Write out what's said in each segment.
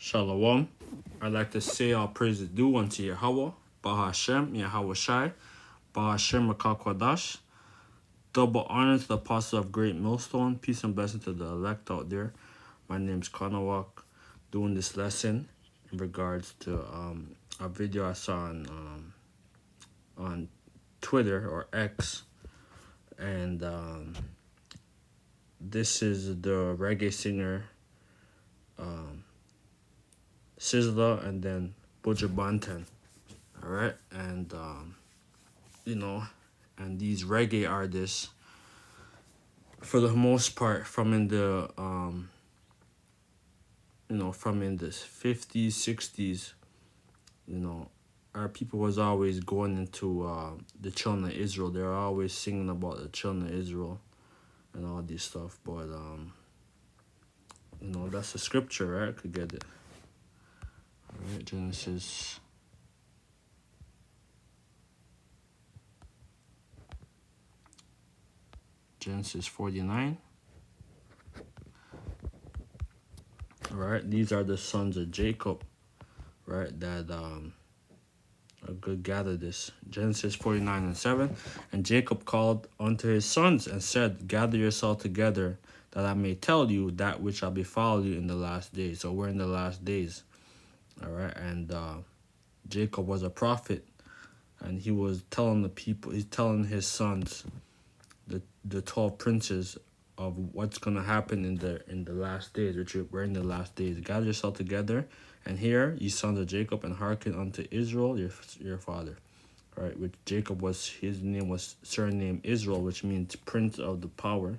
Shalom. I'd like to say all praises due unto Yahweh, Bahashem, Yahweh Shai, Bahashem Rakakwadash. Double honor to the apostle of Great Millstone. Peace and blessing to the elect out there. My name's Kanawak, doing this lesson in regards to a video I saw on Twitter or X. And this is the reggae singer Sizzla and then Buju Banton. Alright, and and these reggae artists, for the most part, from in the from in the 50s, 60s, our people was always going into the children of Israel. They're always singing about the children of Israel and all this stuff. But that's the scripture, right? I could get it. All right, Genesis 49. All right, these are the sons of Jacob, right? That I could gather this. Genesis 49:7. And Jacob called unto his sons and said, gather yourself together, that I may tell you that which shall befall you in the last days. So we're in the last days. All right, and Jacob was a prophet, and he was telling the people, he's telling his sons, the 12 princes, of what's gonna happen in the last days, which we're in the last days. Gather yourself together, and hear, ye sons of Jacob, and hearken unto Israel your father. All right, which Jacob was, his name was surname Israel, which means prince of the power.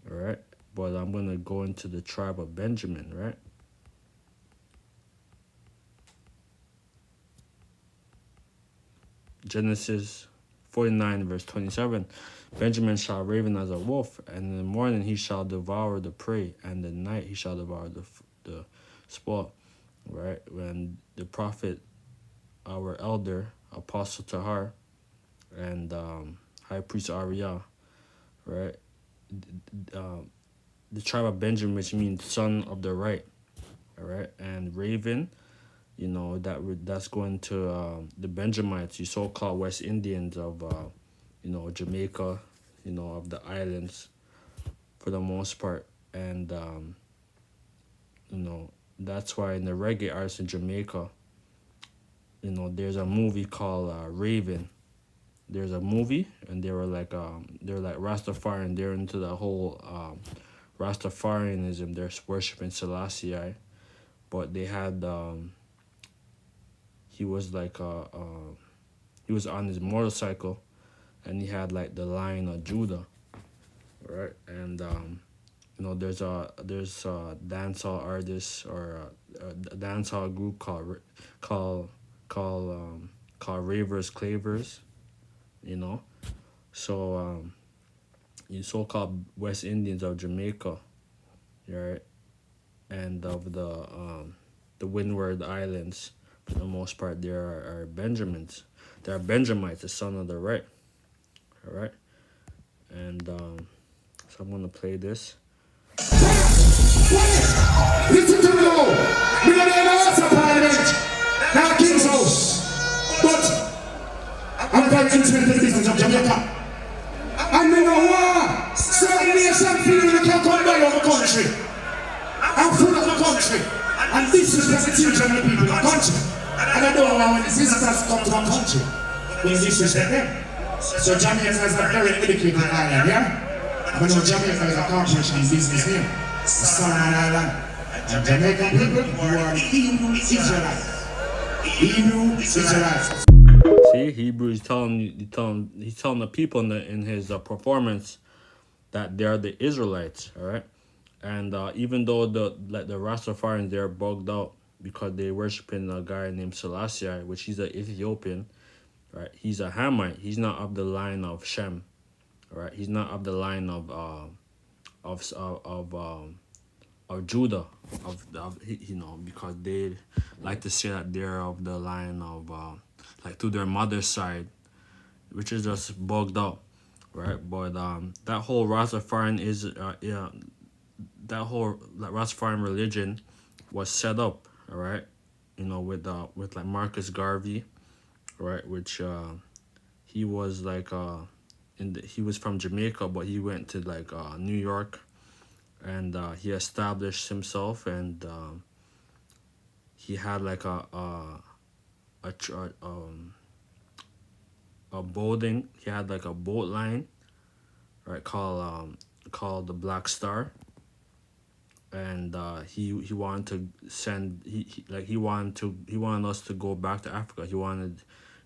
All right, but I'm gonna go into the tribe of Benjamin, right? Genesis 49 verse 27. Benjamin shall raven as a wolf, and in the morning he shall devour the prey, and at night he shall devour the spoil. Right? When the prophet, our elder, Apostle Tahar, and High Priest Ariah, right? The tribe of Benjamin, which means son of the right, all right? And raven, that's going to the Benjamites, the so-called West Indians of Jamaica, of the islands for the most part. And that's why in the reggae arts in Jamaica, there's a movie called Raven. There's a movie, and they're like Rastafarian. They're into the whole Rastafarianism. They're worshiping Selassie, but they had he was like he was on his motorcycle, and he had like the Lion of Judah, right? And there's a dancehall artist or a dancehall group called Ravers Clavers, So you so-called West Indians of Jamaica, right, and of the Windward Islands, for the most part, there are Benjamins. There are Benjamites, the son of the right. All right, and so I'm gonna play this. Listen to me now. We are in the Parliament, now King's House, but I'm very interested in the business of Jamaica. And we know why certain nations feel they can come by our country and full of the country, and this is the children of the people of the country. And I don't know why when the visitors come to our country, we disrespect them. So Jamaica is a very educated island, yeah? But no, Jamaica is a corporation business here. It's Solomon Island. And Jamaican people who are the Hebrew Israelites. Hebrew Israelites. See, Hebrew is he's telling the people in his performance that they are the Israelites, all right? And even though the Rastafarians, they're bugged out because they worshiping a guy named Selassie, which he's an Ethiopian, right? He's a Hamite. He's not of the line of Shem, all right? He's not of the line of Judah, because they like to say that they're of the line of through their mother's side, which is just bugged out, right? But that whole Rastafarian Rastafarian religion was set up, all right, with like Marcus Garvey, right, which he was like he was from Jamaica, but he went to like New York, and he established himself, and he had like a tr- a boating. He had like a boat line, right, called the Black Star, and he wanted to send he wanted us to go back to Africa. He wanted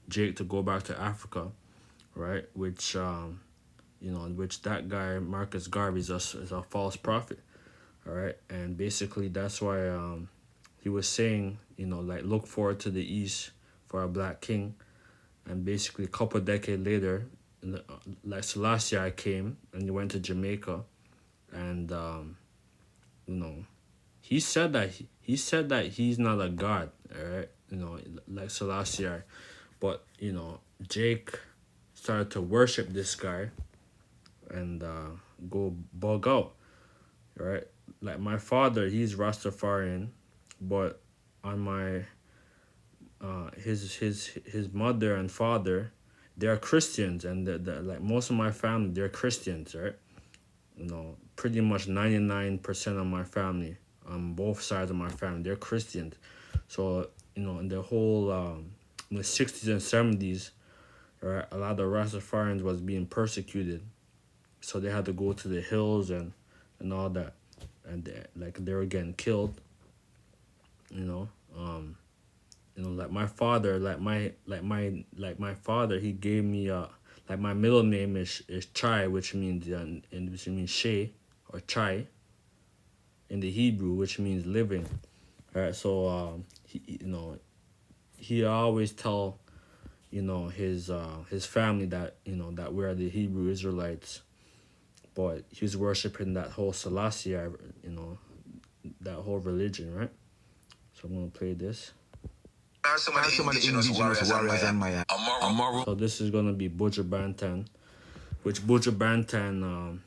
Jake to go back to Africa, right? Which which that guy Marcus Garvey is a false prophet, all right? And basically that's why he was saying, like, look forward to the east for a black king. And basically a couple of decades later, like Selassie came and he went to Jamaica, and you know he said that he's not a god, all right? Like Selassie, but Jake started to worship this guy and go bug out, right? Like my father, he's Rastafarian, but on my his mother and father, they're Christians, and like most of my family, they're Christians, right? Pretty much 99% of my family, on both sides of my family, they're Christians. So in the whole in the 60s and 70s, right, a lot of Rastafarians was being persecuted, so they had to go to the hills and all that, and they were getting killed. You know, like my father, like my father, he gave me like my middle name is Chai, which means which means Shay or Chai in the Hebrew, which means living. Right, so he always tell his family that that we are the Hebrew Israelites, but he was worshiping that whole Selassie, that whole religion, right? So I'm gonna play this. Are some of the indigenous warriors on my So this is gonna be Buju Banton, which Buju Banton,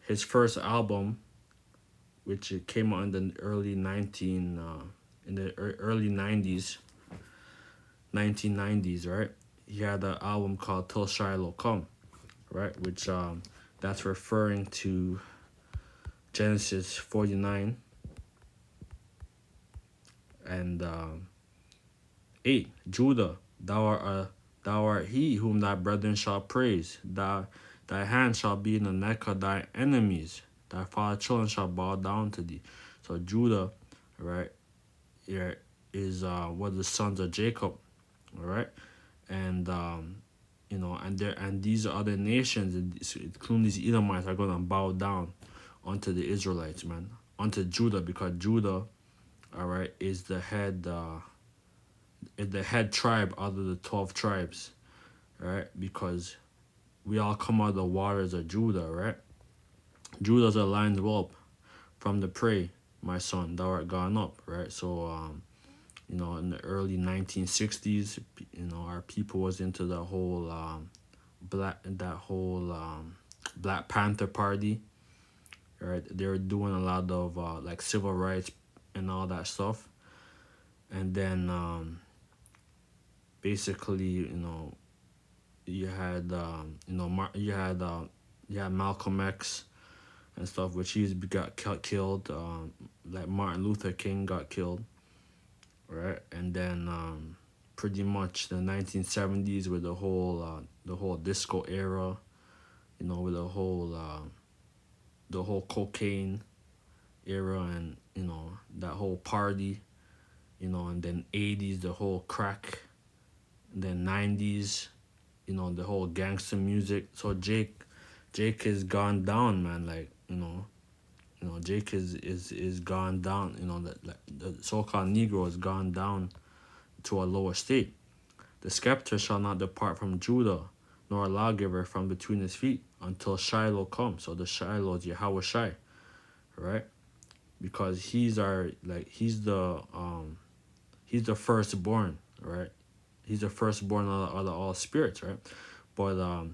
his first album, which it came out in the early 1990s, right? He had an album called Till Shiloh Come, right? Which that's referring to Genesis 49 and 8. Judah, thou art he whom thy brethren shall praise. Thy hand shall be in the neck of thy enemies. Thy father's children shall bow down to thee. So Judah, right, here is one of the sons of Jacob, all right, and and these other nations, including these Edomites, are gonna bow down unto the Israelites, man, unto Judah, because Judah, all right, is the head tribe out of the 12 tribes, right? Because we all come out of the waters of Judah, right? Judah's a lion's whelp from the prey, my son, thou art gone up, right? So in the early 1960s, our people was into the whole Black Panther Party, right? They were doing a lot of like civil rights and all that stuff, and then basically, you had you had Malcolm X and stuff, which he got killed. Like Martin Luther King got killed, right? And then pretty much the 1970s with the whole disco era, with the whole cocaine era, and that whole party, and then 80s the whole crack, and then 90s, the whole gangster music. So Jake is gone down, man. Like Jake is gone down. The so-called Negro has gone down to a lower state. The scepter shall not depart from Judah, nor a lawgiver from between his feet, until Shiloh comes. So the Shiloh is Yahweh Shai, right? Because he's the firstborn, right? He's the firstborn of all spirits, right? But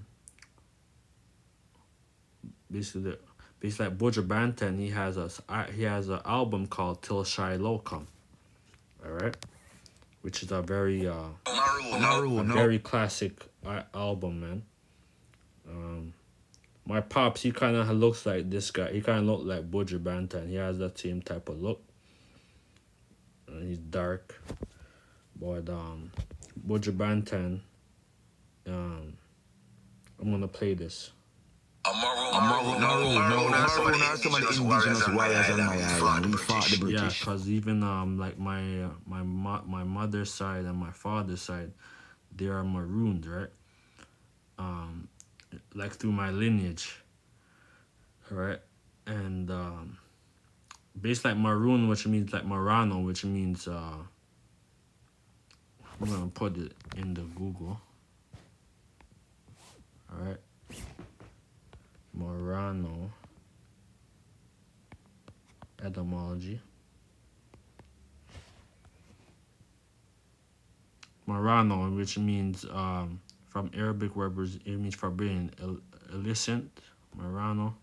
basically, basically like Buju Banton, he has an album called Till Shiloh Come. All right, which is a very very classic album, man. My pops, he kind of looks like this guy. He kind of look like Buju Banton. He has that same type of look. And he's dark, but Buju Banton. I'm gonna play this. Maroon are some of the indigenous warriors on my island. We fought the Yeah, British. cause even like my mother's side and my father's side, they are maroons, right? Like through my lineage, right? And based like maroon, which means like Marano, which means I'm gonna put it in the Google. All right, Marano etymology. Marano, which means from Arabic words, it means forbidden, illicit. Marano,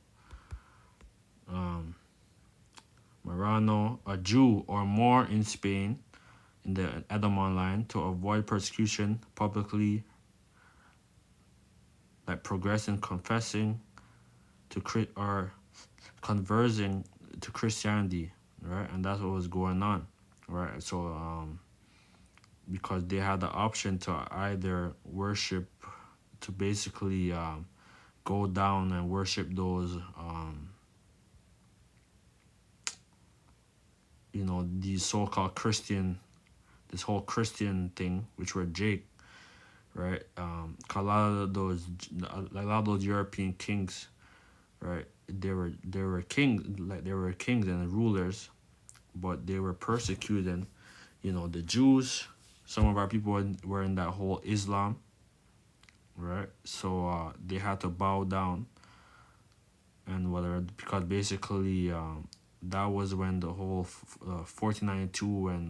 Marano, a Jew or more in Spain, in the Edamon line, to avoid persecution, publicly, like progressing, confessing to or conversing to Christianity, right? And that's what was going on, right? So because they had the option to either worship, to basically go down and worship those these so-called Christian, this whole Christian thing, which were Jake, right? 'Cause a lot of those European kings, right? They were kings, like they were kings and rulers, but they were persecuting, the Jews. Some of our people were in that whole Islam, right? So they had to bow down, and whether because basically that was when the whole 1492 when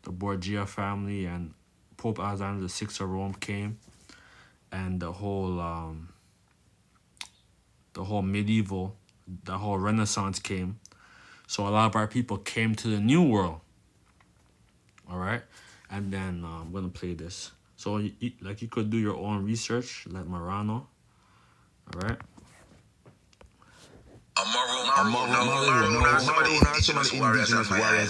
the Borgia family and Pope Alexander VI of Rome came, and the whole medieval, the whole Renaissance came. So a lot of our people came to the New World. All right, and then I'm gonna play this. So you could do your own research, like Marano. All right. Maroon are some of the indigenous warriors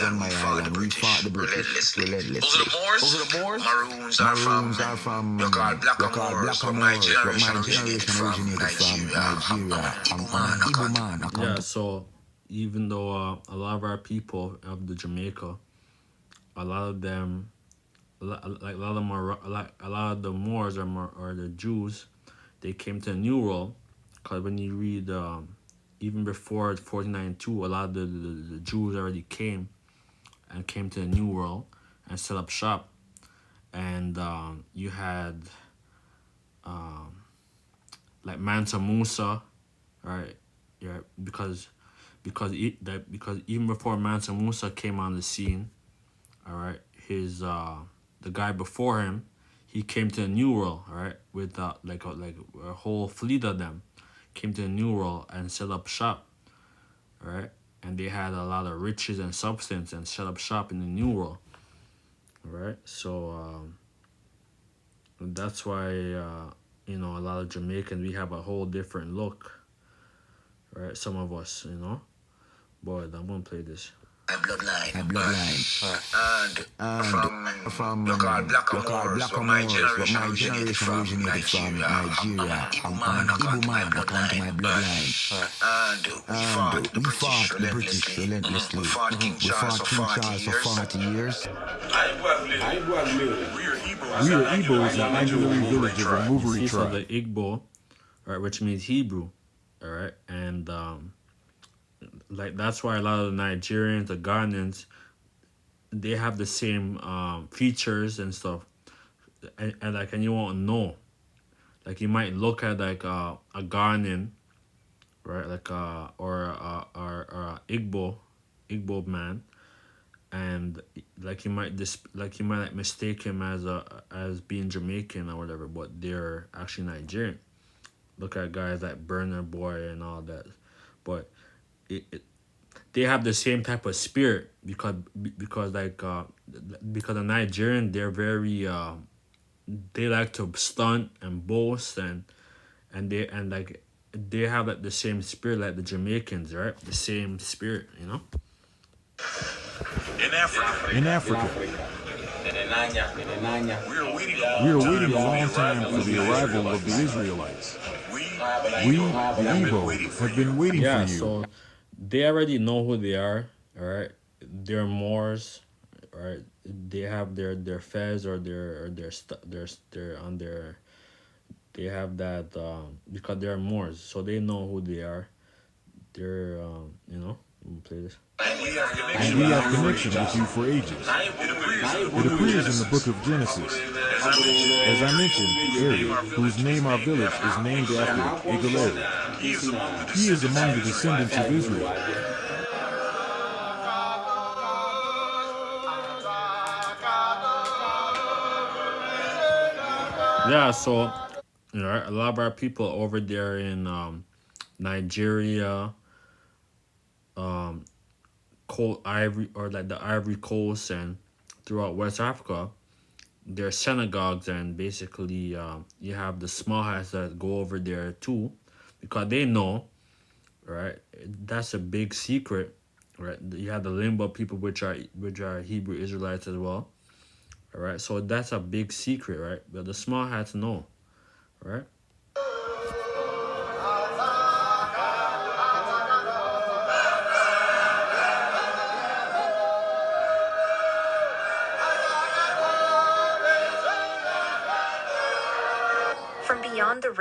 on my island. We fought the British relentlessly. Those are the Moors. Maroons are from you call black Moors, but my generation originated from Nigeria. I'm an Igbo man. Yeah. So even though a lot of our people of the Jamaica, a lot of them, like a lot of them are like a lot of the Moors or the Jews, they came to the New World. Cause when you read even before 1492, a lot of the Jews already came to the New World and set up shop. And you had like Mansa Musa, right? Yeah, because even before Mansa Musa came on the scene, all right, his the guy before him, he came to the New World, all right, with like a whole fleet of them came to the New World and set up shop, right? And they had a lot of riches and substance and set up shop in the New World, right? So that's why a lot of Jamaicans, we have a whole different look, right? Some of us, but I'm gonna play this. My bloodline. And from you call black Moors, but my generation originated from Nigeria. I'm an Igbo man according to my bloodline. And we fought the British relentlessly. We fought King Charles for 40 years. We are Igbos and Angelou villages and Movery See, so tribe. the Igbo, right, which means Hebrew, all right, and like that's why a lot of the Nigerians, the Ghanaians, they have the same features and stuff, and you won't know, like you might look at like a Ghanaian, right, like or a Igbo man, and like you might like mistake him as being Jamaican or whatever, but they're actually Nigerian. Look at guys like Burner Boy and all that. but they have the same type of spirit because like because the Nigerian, they're very they like to stunt and boast and like they have like the same spirit like the Jamaicans, right? The same spirit, you know. In Africa, we are waiting a long time for the arrival of the Israelites. We, the Igbo, have been waiting for Yeah, you. so they already know who they are, all right? They're Moors, all right? They have their fez or their on their they have that because they're Moors, so they know who they are. They're you know, let me play this. And we have connection with you for ages. It appears in the book of Genesis. As I mentioned, Eri, whose name our village is named after Igalere. He is among the descendants of Israel. Yeah, so you know, a lot of our people over there in Nigeria, Coast Ivory or like the Ivory Coast and throughout West Africa, there are synagogues and basically you have the small hats that go over there too, because they know, right? That's a big secret, right? You have the Limba people, which are Hebrew Israelites as well, all right? So that's a big secret, right? But the small hats know, right?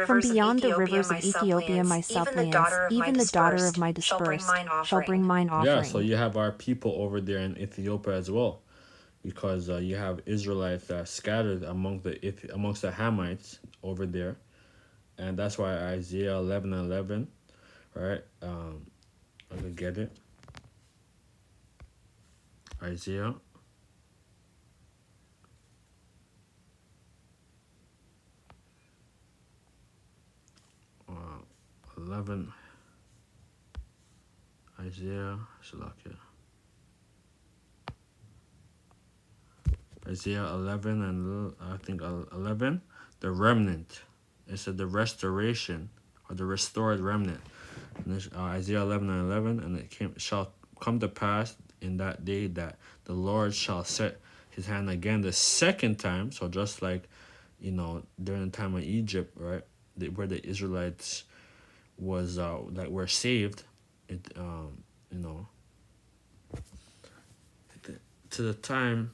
From beyond the rivers of Ethiopia, my suppliants, even the daughter of my dispersed, shall bring mine Yeah, offering. so you have our people over there in Ethiopia as well, because you have Israelites that are scattered amongst the Hamites over there, and that's why Isaiah 11:11, right? I'm gonna get it. Isaiah. Uh, 11. Isaiah. Shalakia. Isaiah 11 and I think 11. The remnant. It said the restoration or the restored remnant. And this, Isaiah 11 and 11, and shall come to pass in that day that the Lord shall set his hand again the second time. So just like, you know, during the time of Egypt, right, where the Israelites was that were saved, it you know, to the time.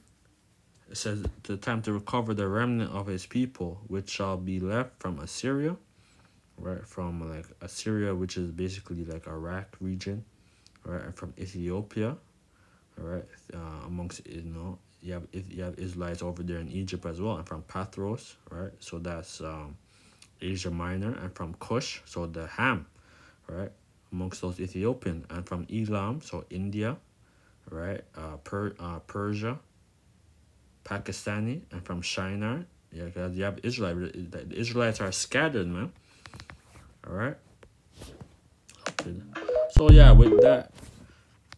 It says the time to recover the remnant of his people, which shall be left from Assyria, right? From like Assyria, which is basically like Iraq region, right? And from Ethiopia, all right? Amongst you have Israelites over there in Egypt as well, and from Pathros, right? So that's Asia Minor, and from Cush, so the Ham, right? Amongst those Ethiopian, and from Elam, so India, right? Persia, Pakistani, and from Shinar. Yeah, because you have Israelites. The Israelites are scattered, man. All right. So yeah, with that,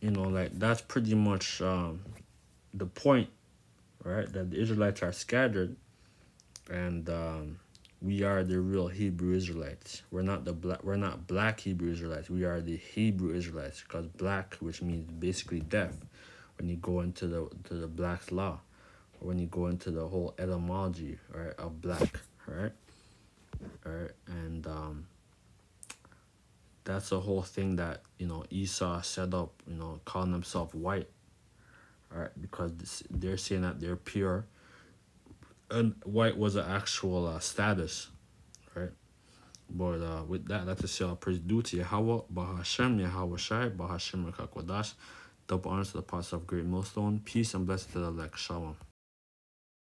you know, like that's pretty much the point, right? That the Israelites are scattered, and we are the real Hebrew Israelites. We're not the black. We're not black Hebrew Israelites. We are the Hebrew Israelites, because black, which means basically death, when you go into the Black's law, or when you go into the whole etymology, right, of black, right, and that's the whole thing that Esau set up, calling himself white, right, because they're saying that they're pure, and white was an actual status, right. But with that, let's just say all praise due to Yahweh, Bahashem, Yahweh Shai, Bahashem Rekakwadash, double honors to the parts of great millstone, peace and blessings to the elect, Shalom.